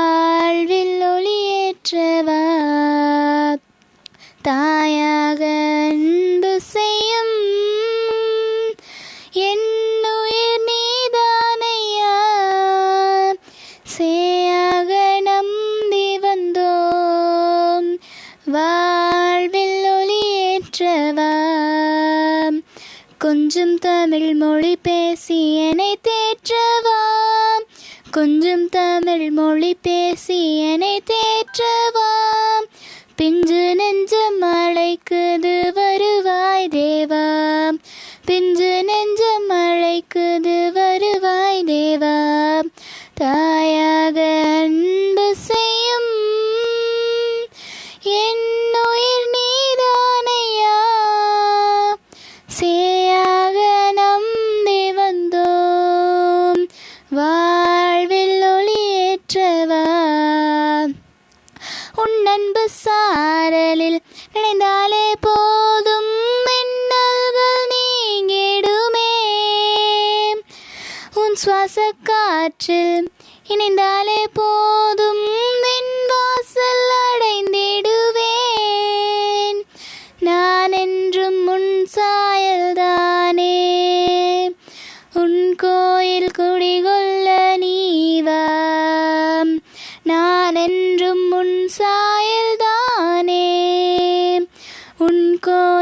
வாழ்வில் ஒளியேற்றவா தாயாக அன்பு செய்யும் என்னுயிர் நீதானையா சேயாக நம்பி வந்தோம் வாழ்வில் ஒளியேற்றவா கொஞ்சம் தமிழ் மொழி பேசி என்னை தேற்றவா கொஞ்சம் தமிழ் மொழி பேசி என்னை தேற்றவா பிஞ்சு நெஞ்சம் அழைக்குது வருவாய் தேவா பிஞ்சு நெஞ்சம் அழைக்குது வருவாய் தேவா தாயாக அன்பு செய்யும் என்னுயிர் நீதானையா சேயாக நம்பி வந்தோம் வாழ்வில் ஒளியேற்றவா உன் அன்பு சாரலில் நினைந்தாலே போதும் மின்னல்கள் நீங்கிடுமே உன் சுவாச காற்றில் இணைந்தாலே போதும் என் வாசல் அடைந்திடுவேன் நான் என்றும் உன் சாயல்தானே உன் கோயில் குடிகொள்ள நீவா நான் என்றும் உன் சாயல்தானே உன் கோயில்